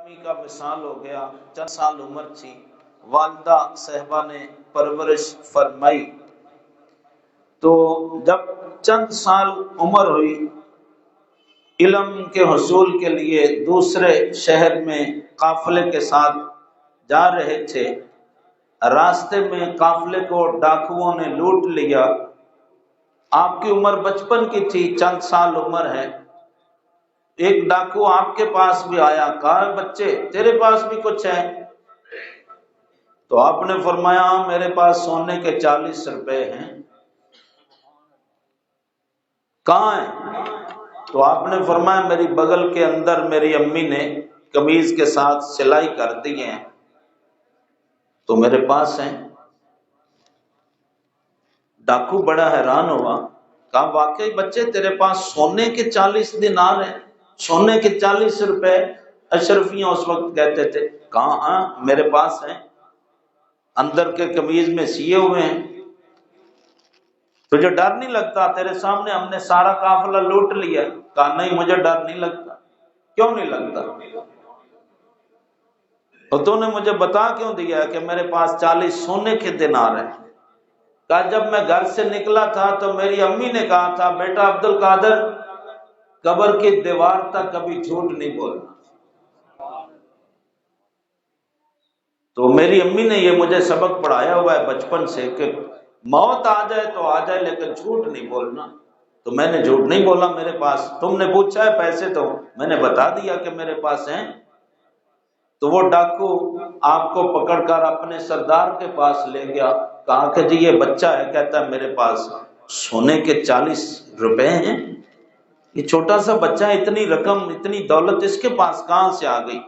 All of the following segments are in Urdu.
آدمی کا وصال ہو گیا، چند سال عمر تھی، والدہ صاحبہ نے پرورش فرمائی، تو جب چند سال عمر ہوئی، علم کے حصول کے لیے دوسرے شہر میں قافلے کے ساتھ جا رہے تھے، راستے میں قافلے کو ڈاکوؤں نے لوٹ لیا۔ آپ کی عمر بچپن کی تھی، چند سال عمر ہے، ایک ڈاکو آپ کے پاس بھی آیا، کہا بچے تیرے پاس بھی کچھ ہے؟ تو آپ نے فرمایا میرے پاس سونے کے 40 روپے ہیں۔ کہاں ہیں؟ تو آپ نے فرمایا میری بغل کے اندر میری امی نے قمیض کے ساتھ سلائی کر دی ہیں، تو میرے پاس ہیں۔ ڈاکو بڑا حیران ہوا، کہا واقعی بچے تیرے پاس سونے کے 40 دینار ہیں، سونے کے 40 روپے؟ اشرفیاں اس وقت کہتے تھے۔ کہا ہاں میرے پاس ہیں، اندر کے قمیض میں سیے ہوئے ہیں۔ تجھے ڈر نہیں لگتا؟ تیرے سامنے ہم نے سارا قافلہ لوٹ لیا۔ کہا نہیں مجھے ڈر نہیں لگتا۔ کیوں نہیں لگتا؟ اور تو نے مجھے بتا کیوں دیا کہ میرے پاس 40 سونے کے دینار ہیں؟ کہا جب میں گھر سے نکلا تھا تو میری امی نے کہا تھا بیٹا عبد القادر قبر کی دیوار تک کبھی جھوٹ نہیں بولنا۔ تو میری امی نے یہ مجھے سبق پڑھایا ہوا ہے بچپن سے کہ موت آ جائے تو آ جائے لیکن جھوٹ نہیں بولنا۔ تو میں نے جھوٹ نہیں بولا، میرے پاس تم نے پوچھا ہے پیسے تو میں نے بتا دیا کہ میرے پاس ہیں۔ تو وہ ڈاکو آپ کو پکڑ کر اپنے سردار کے پاس لے گیا، کہا کہ جی یہ بچہ ہے، کہتا ہے میرے پاس سونے کے 40 روپے ہیں۔ یہ چھوٹا سا بچہ، اتنی رقم اتنی دولت اس کے پاس کہاں سے آ گئی؟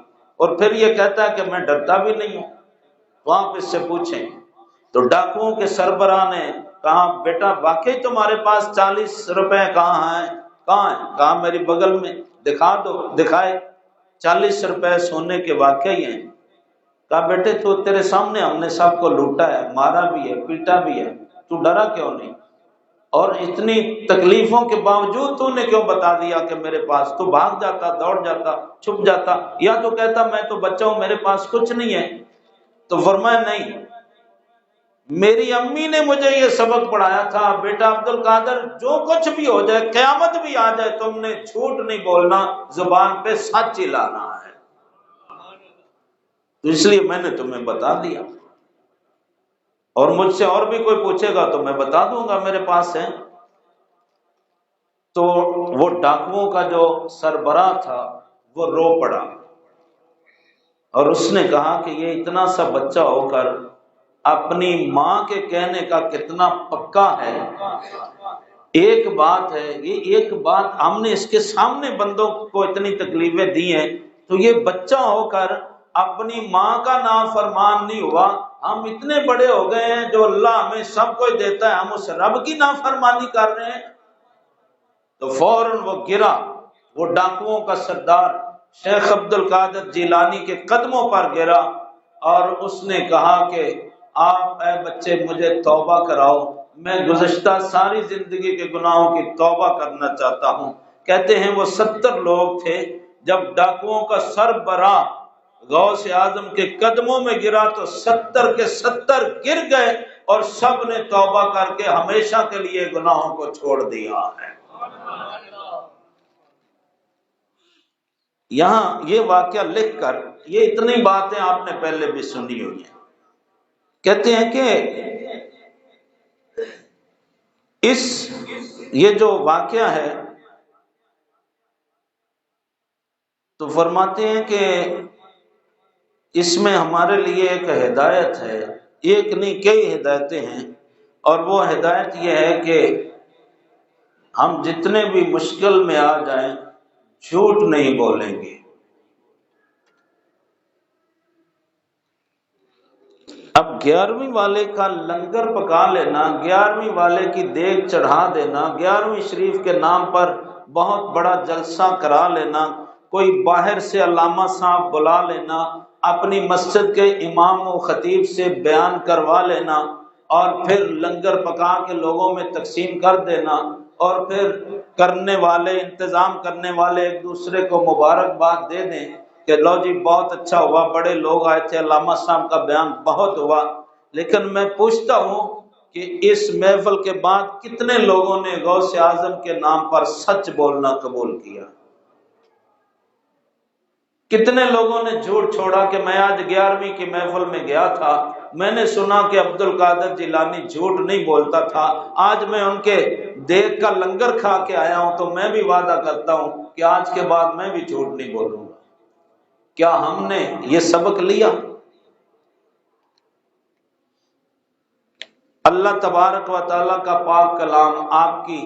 اور پھر یہ کہتا ہے کہ میں ڈرتا بھی نہیں ہوں۔ تو آپ اس سے پوچھیں۔ تو ڈاکوؤں کے سربراہ نے کہا بیٹا واقعی تمہارے پاس 40 روپے کہاں ہیں؟ کہاں ہیں؟ کہا میری بغل میں، دکھا دو۔ دکھائے 40 روپے سونے کے واقعی ہیں۔ کہا بیٹے تو تیرے سامنے ہم نے سب کو لوٹا ہے، مارا بھی ہے، پیٹا بھی ہے، تو ڈرا کیوں نہیں؟ اور اتنی تکلیفوں کے باوجود تو نے کیوں بتا دیا کہ میرے پاس؟ تو بھاگ جاتا، دوڑ جاتا، چھپ جاتا، یا تو کہتا میں تو بچہ ہوں میرے پاس کچھ نہیں ہے۔ تو فرمایا نہیں، میری امی نے مجھے یہ سبق پڑھایا تھا بیٹا عبد القادر جو کچھ بھی ہو جائے، قیامت بھی آ جائے، تم نے جھوٹ نہیں بولنا، زبان پہ سچ ہی لانا ہے۔ تو اس لیے میں نے تمہیں بتا دیا، اور مجھ سے اور بھی کوئی پوچھے گا تو میں بتا دوں گا میرے پاس ہے۔ تو وہ ڈاکوؤں کا جو سربراہ تھا وہ رو پڑا، اور اس نے کہا کہ یہ اتنا سا بچہ ہو کر اپنی ماں کے کہنے کا کتنا پکا ہے۔ ایک بات ہے، یہ ایک بات ہم نے اس کے سامنے بندوں کو اتنی تکلیفیں دی ہیں، تو یہ بچہ ہو کر اپنی ماں کا نافرمان نہیں ہوا۔ ہم اتنے بڑے ہو گئے ہیں، جو اللہ ہمیں سب کچھ دیتا ہے، ہم اس رب کی نافرمانی کر رہے ہیں۔ تو فوراً وہ گرا، وہ ڈاکوؤں کا سردار شیخ عبد القادر جیلانی کے قدموں پر گرا، اور اس نے کہا کہ آپ اے بچے مجھے توبہ کراؤ، میں گزشتہ ساری زندگی کے گناہوں کی توبہ کرنا چاہتا ہوں۔ کہتے ہیں وہ 70 لوگ تھے، جب ڈاکوؤں کا سربراہ غوث اعظم کے قدموں میں گرا تو 70 کے 70 گر گئے، اور سب نے توبہ کر کے ہمیشہ کے لیے گناہوں کو چھوڑ دیا ہے۔ یہاں یہ واقعہ لکھ کر، یہ اتنی باتیں آپ نے پہلے بھی سنی ہوئی ہیں، کہتے ہیں کہ یہ جو واقعہ ہے تو فرماتے ہیں کہ اس میں ہمارے لیے ایک ہدایت ہے، ایک نہیں کئی ہدایتیں ہیں، اور وہ ہدایت یہ ہے کہ ہم جتنے بھی مشکل میں آ جائیں جھوٹ نہیں بولیں گے۔ اب 11ویں والے کا لنگر پکا لینا، 11ویں والے کی دیگ چڑھا دینا، 11ویں شریف کے نام پر بہت بڑا جلسہ کرا لینا، کوئی باہر سے علامہ صاحب بلا لینا، اپنی مسجد کے امام و خطیب سے بیان کروا لینا، اور پھر لنگر پکا کے لوگوں میں تقسیم کر دینا، اور پھر کرنے والے، انتظام کرنے والے ایک دوسرے کو مبارکباد دے دیں، کہ لو جی بہت اچھا ہوا، بڑے لوگ آئے تھے، علامہ صاحب کا بیان بہت ہوا، لیکن میں پوچھتا ہوں کہ اس محفل کے بعد کتنے لوگوں نے غوث اعظم کے نام پر سچ بولنا قبول کیا؟ کتنے لوگوں نے جھوٹ چھوڑا کہ میں آج 11ویں کی محفل میں گیا تھا، میں نے سنا کہ عبد القادر جیلانی جھوٹ نہیں بولتا تھا، آج میں ان کے دیگ کا لنگر کھا کے آیا ہوں تو میں بھی وعدہ کرتا ہوں کہ آج کے بعد میں بھی جھوٹ نہیں بولوں گا۔ کیا ہم نے یہ سبق لیا؟ اللہ تبارک و تعالیٰ کا پاک کلام آپ کی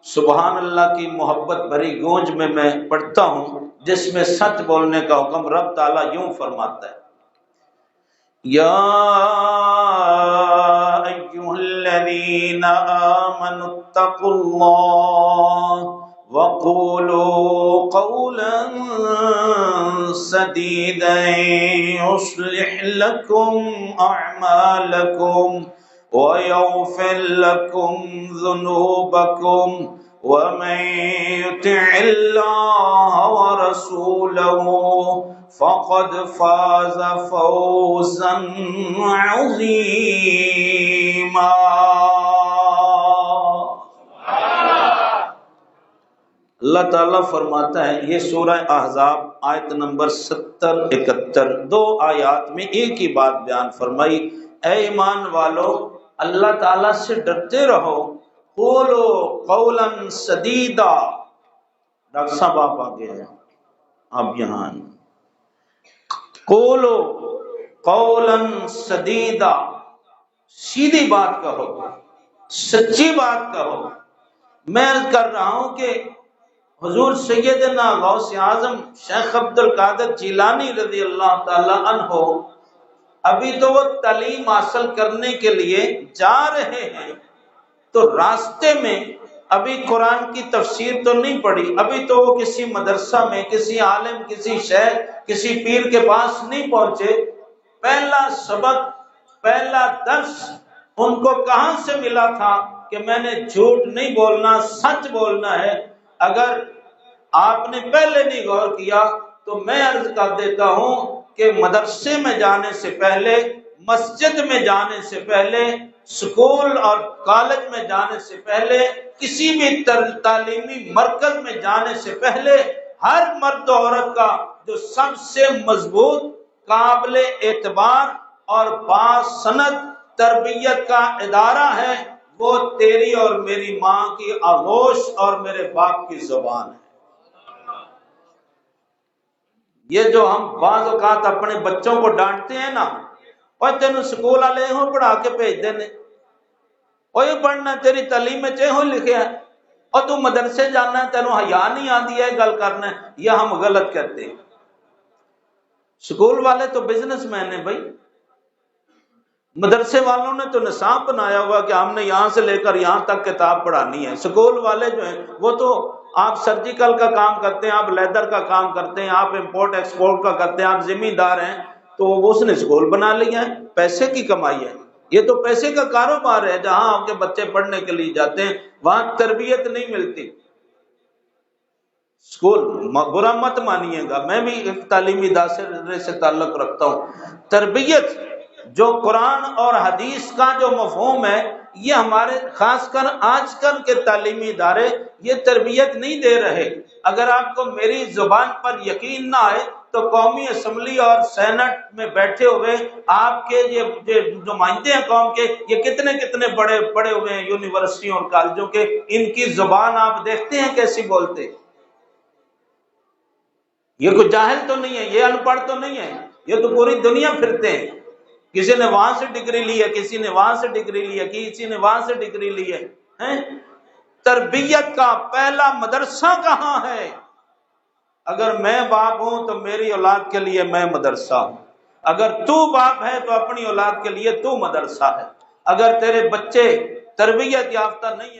سبحان اللہ کی محبت بھری گونج میں پڑھتا ہوں، جس میں سچ بولنے کا حکم رب تعالیٰ یوں فرماتا ہے، یا ایھا الذین آمنوا اتقوا اللہ وقولوا قولا سدیدا یصلح لکم اعمالکم وَيَغْفِرْ لَكُمْ ذُنُوبَكُمْ وَمَن يُطِعِ اللَّهَ وَرَسُولَهُ فَقَدْ فَازَ فَوْزًا عَظِيمًا۔ اللہ تعالیٰ فرماتا ہے، یہ سورہ احزاب آیت نمبر 70-71 دو آیات میں ایک ہی بات بیان فرمائی، اے ایمان والو اللہ تعالیٰ سے ڈرتے رہو، قولو قولا سدیدا۔ ڈاکٹر صاحب آپ آگے ہیں، آپ یہاں آئیں۔ قولو قولا سدیدا، سیدھی بات کہو، سچی بات کہو۔ میں عرض کر رہا ہوں کہ حضور سیدنا غوث اعظم شیخ عبد القادر جیلانی رضی اللہ تعالی عنہ ابھی تو وہ تعلیم حاصل کرنے کے لیے جا رہے ہیں، تو راستے میں ابھی قرآن کی تفسیر تو نہیں پڑھی، ابھی تو وہ کسی مدرسہ میں کسی عالم کسی شیخ کسی پیر کے پاس نہیں پہنچے۔ پہلا سبق پہلا درس ان کو کہاں سے ملا تھا کہ میں نے جھوٹ نہیں بولنا، سچ بولنا ہے۔ اگر آپ نے پہلے نہیں غور کیا تو میں عرض کر دیتا ہوں کہ مدرسے میں جانے سے پہلے، مسجد میں جانے سے پہلے، سکول اور کالج میں جانے سے پہلے، کسی بھی تعلیمی مرکز میں جانے سے پہلے، ہر مرد و عورت کا جو سب سے مضبوط، قابل اعتبار اور باسند تربیت کا ادارہ ہے، وہ تیری اور میری ماں کی آغوش اور میرے باپ کی زبان ہے۔ یہ جو ہم بعض اوقات اپنے بچوں کو ڈانٹتے ہیں نا، اور تینوں سکول والے ہوں پڑھا کے بھیج دینے، اور یہ پڑھنا تیری تعلیم میں چاہے ہو لکھے ہیں، اور تو مدرسے جانا ہے تینوں حیا نہیں آتی ہے گل کرنا ہے، یہ ہم غلط کرتے ہیں۔ سکول والے تو بزنس مین ہیں بھائی، مدرسے والوں نے تو نصاب بنایا ہوا کہ ہم نے یہاں سے لے کر یہاں تک کتاب پڑھانی ہے۔ سکول والے جو ہیں وہ تو آپ سرجیکل کا کام کرتے ہیں، آپ لیدر کا کام کرتے ہیں، آپ امپورٹ ایکسپورٹ کا کرتے ہیں، آپ زمیندار ہیں، تو اس نے سکول بنا لیا ہے، پیسے کی کمائی ہے، یہ تو پیسے کا کاروبار ہے۔ جہاں آپ کے بچے پڑھنے کے لیے جاتے ہیں وہاں تربیت نہیں ملتی۔ سکول برا مت مانیے گا، میں بھی ایک تعلیمی ادارے سے تعلق رکھتا ہوں۔ تربیت جو قرآن اور حدیث کا جو مفہوم ہے، یہ ہمارے خاص کر آج کل کے تعلیمی ادارے یہ تربیت نہیں دے رہے۔ اگر آپ کو میری زبان پر یقین نہ آئے تو قومی اسمبلی اور سینٹ میں بیٹھے ہوئے آپ کے یہ نمائندے ہیں قوم کے، یہ کتنے کتنے بڑے پڑے ہوئے ہیں یونیورسٹیوں اور کالجوں کے، ان کی زبان آپ دیکھتے ہیں کیسی بولتے۔ یہ کوئی جاہل تو نہیں ہے، یہ ان پڑھ تو نہیں ہے، یہ تو پوری دنیا پھرتے ہیں، کسی نے وہاں سے ڈگری لی ہے، کسی نے وہاں سے ڈگری لی ہے، کسی نے وہاں سے ڈگری لی ہے۔ تربیت کا پہلا مدرسہ کہاں ہے؟ اگر میں باپ ہوں تو میری اولاد کے لیے میں مدرسہ ہوں، اگر تو باپ ہے تو اپنی اولاد کے لیے تو مدرسہ ہے۔ اگر تیرے بچے تربیت یافتہ نہیں